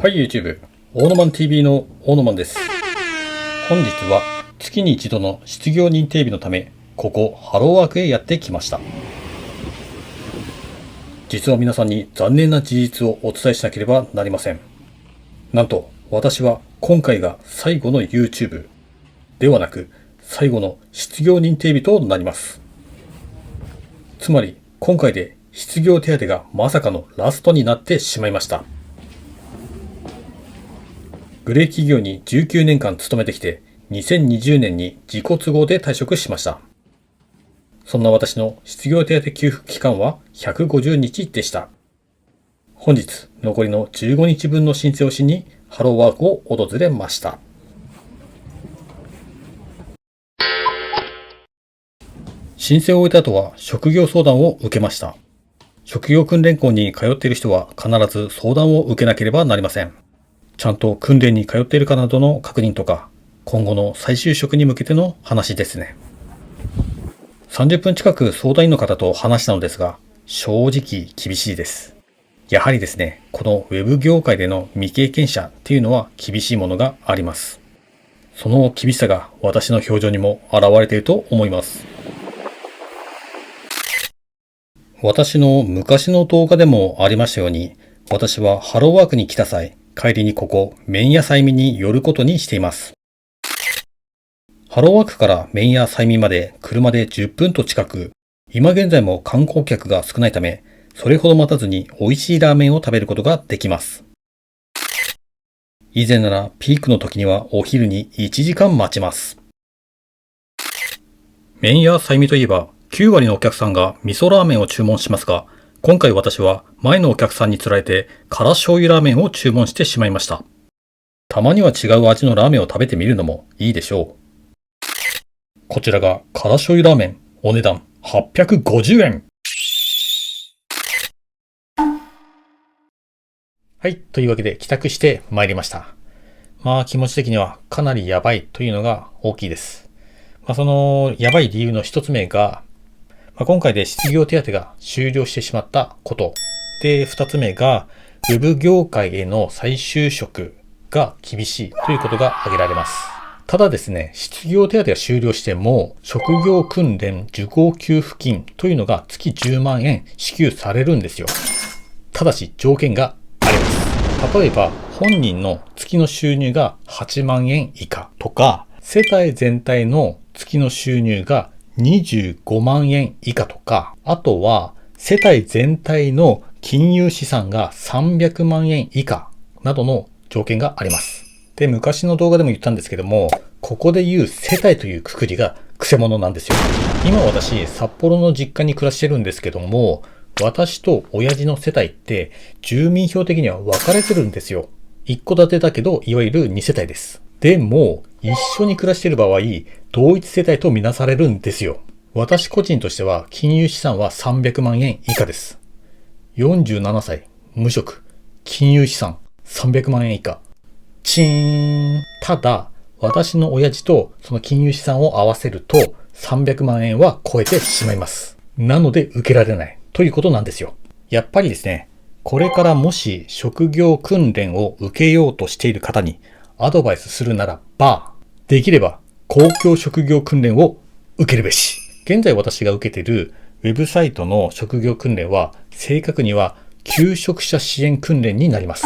はい、YouTube。オーノマン TV のオーノマンです。本日は月に一度の失業認定日のため、ここハローワークへやってきました。実は皆さんに残念な事実をお伝えしなければなりません。なんと、私は今回が最後の YouTube ではなく、最後の失業認定日となります。つまり、今回で失業手当がまさかのラストになってしまいました。グレー企業に19年間勤めてきて、2020年に自己都合で退職しました。そんな私の失業手当給付期間は150日でした。本日、残りの15日分の申請をしに、ハローワークを訪れました。申請を終えた後は職業相談を受けました。職業訓練校に通っている人は必ず相談を受けなければなりません。ちゃんと訓練に通っているかなどの確認とか、今後の再就職に向けての話ですね。30分近く相談員の方と話したのですが、正直厳しいです。やはりですね、このウェブ業界での未経験者っていうのは厳しいものがあります。その厳しさが私の表情にも現れていると思います。私の昔の動画でもありましたように、私はハローワークに来た際、帰りにここ、麺屋菜味に寄ることにしています。ハローワークから麺屋菜味まで車で10分と近く、今現在も観光客が少ないため、それほど待たずに美味しいラーメンを食べることができます。以前ならピークの時にはお昼に1時間待ちます。麺屋菜味といえば、9割のお客さんが味噌ラーメンを注文しますが、今回私は前のお客さんにつられて辛醤油ラーメンを注文してしまいました。たまには違う味のラーメンを食べてみるのもいいでしょう。こちらが辛醤油ラーメン、お値段850円。はい、というわけで帰宅して参りました。気持ち的にはかなりやばいというのが大きいです。そのやばい理由の一つ目が、今回で失業手当が終了してしまったこと。で、二つ目が、ウェブ業界への再就職が厳しいということが挙げられます。ただですね、失業手当が終了しても、職業訓練受講給付金というのが月10万円支給されるんですよ。ただし条件があります。例えば、本人の月の収入が8万円以下とか、世帯全体の月の収入が25万円以下とか、あとは世帯全体の金融資産が300万円以下などの条件があります。で、昔の動画でも言ったんですけども、ここで言う世帯という括りがクセモノなんですよ。今私、札幌の実家に暮らしてるんですけども、私と親父の世帯って住民票的には分かれてるんですよ。一戸建てだけど、いわゆる2世帯です。でも、一緒に暮らしている場合、同一世帯とみなされるんですよ。私個人としては、金融資産は300万円以下です。47歳、無職、金融資産300万円以下。チーン。ただ、私の親父とその金融資産を合わせると、300万円は超えてしまいます。なので、受けられないということなんですよ。やっぱりですね、これからもし職業訓練を受けようとしている方に、アドバイスするならば、できれば公共職業訓練を受けるべし。現在私が受けているウェブサイトの職業訓練は、正確には求職者支援訓練になります。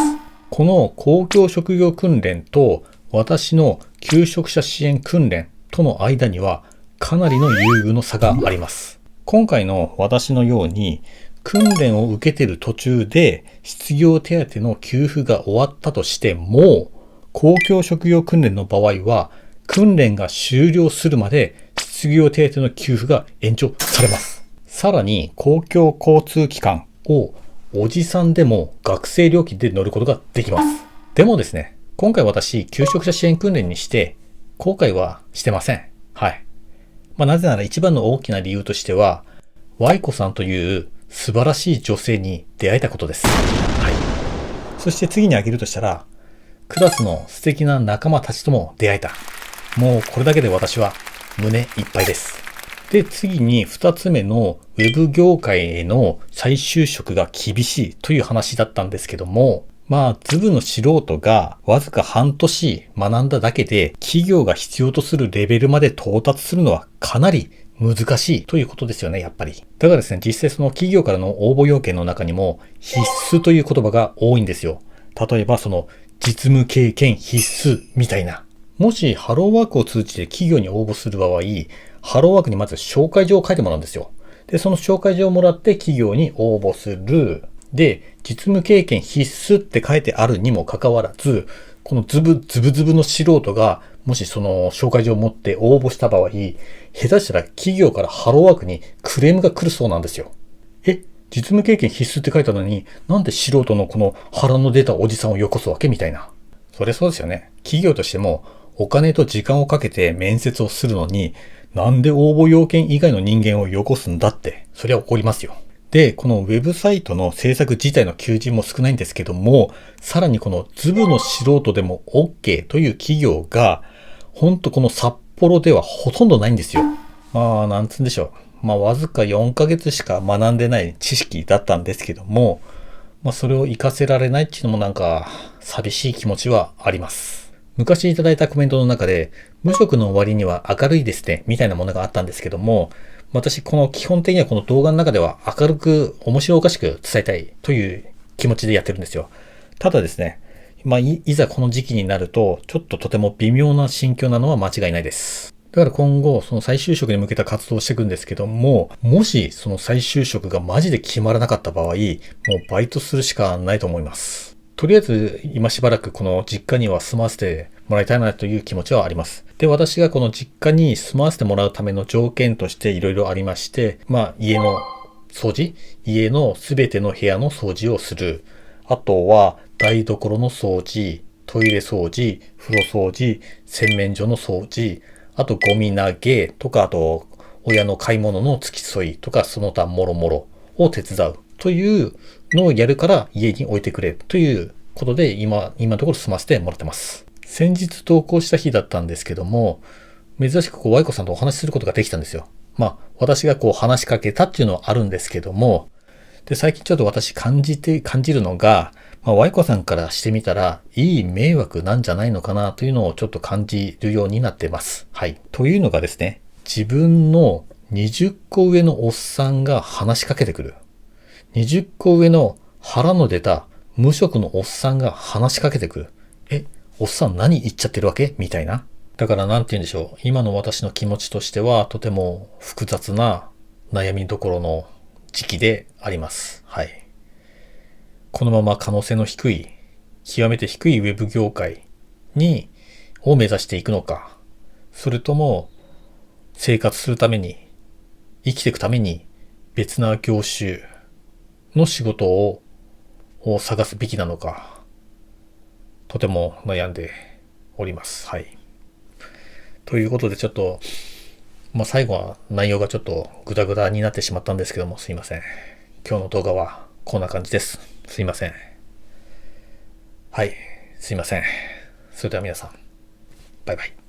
この公共職業訓練と私の求職者支援訓練との間にはかなりの優遇の差があります。今回の私のように訓練を受けている途中で失業手当の給付が終わったとしても、公共職業訓練の場合は、訓練が終了するまで失業手当の給付が延長されます。さらに、公共交通機関をおじさんでも学生料金で乗ることができます。でもですね、今回私、求職者支援訓練にして、後悔はしてません。はい。なぜなら一番の大きな理由としては、Y子さんという素晴らしい女性に出会えたことです。はい。そして次に挙げるとしたら、クラスの素敵な仲間たちとも出会えた。もうこれだけで私は胸いっぱいです。で、次に2つ目のウェブ業界への再就職が厳しいという話だったんですけども、ズブの素人がわずか半年学んだだけで企業が必要とするレベルまで到達するのはかなり難しいということですよね、やっぱり。だからですね、実際その企業からの応募要件の中にも必須という言葉が多いんですよ。例えばその実務経験必須みたいな。もしハローワークを通じて企業に応募する場合、ハローワークにまず紹介状を書いてもらうんですよ。で、その紹介状をもらって企業に応募する。で、実務経験必須って書いてあるにもかかわらず、このズブの素人が、もしその紹介状を持って応募した場合、下手したら企業からハローワークにクレームが来るそうなんですよ。実務経験必須って書いたのに、なんで素人のこの腹の出たおじさんをよこすわけみたいな。それそうですよね。企業としても、お金と時間をかけて面接をするのに、なんで応募要件以外の人間をよこすんだって、それは怒りますよ。で、このウェブサイトの制作自体の求人も少ないんですけども、さらにこのズブの素人でも OK という企業が、ほんとこの札幌ではほとんどないんですよ。なんつうんでしょう。わずか4ヶ月しか学んでない知識だったんですけども、それを活かせられないっていうのもなんか、寂しい気持ちはあります。昔いただいたコメントの中で、無職の終わりには明るいですね、みたいなものがあったんですけども、私、この基本的にはこの動画の中では明るく面白おかしく伝えたいという気持ちでやってるんですよ。ただですね、いざこの時期になると、ちょっととても微妙な心境なのは間違いないです。だから今後、その再就職に向けた活動をしていくんですけども、もしその再就職がマジで決まらなかった場合、もうバイトするしかないと思います。とりあえず今しばらくこの実家には住まわせてもらいたいなという気持ちはあります。で、私がこの実家に住まわせてもらうための条件としていろいろありまして、家の掃除、家のすべての部屋の掃除をする。あとは台所の掃除、トイレ掃除、風呂掃除、洗面所の掃除、あとゴミ投げとか、あと親の買い物の付き添いとか、その他もろもろを手伝うというのをやるから家に置いてくれということで今のところ済ませてもらってます。先日投稿した日だったんですけども、珍しくワイコさんとお話しすることができたんですよ。私が話しかけたっていうのはあるんですけども、で、最近ちょっと私感じるのが、ワイコさんからしてみたら、いい迷惑なんじゃないのかなというのをちょっと感じるようになってます。はい。というのがですね、自分の20個上のおっさんが話しかけてくる。20個上の腹の出た無職のおっさんが話しかけてくる。おっさん何言っちゃってるわけみたいな。だからなんて言うんでしょう。今の私の気持ちとしてはとても複雑な悩みどころの時期であります。はい。このまま可能性の低い、極めて低いウェブ業界を目指していくのか、それとも生活するために、生きていくために別な業種の仕事を探すべきなのか、とても悩んでおります。はい。ということでちょっと、最後は内容がちょっとグダグダになってしまったんですけども、すいません。今日の動画はこんな感じです。すいません。はい。すいません。それでは皆さん、バイバイ。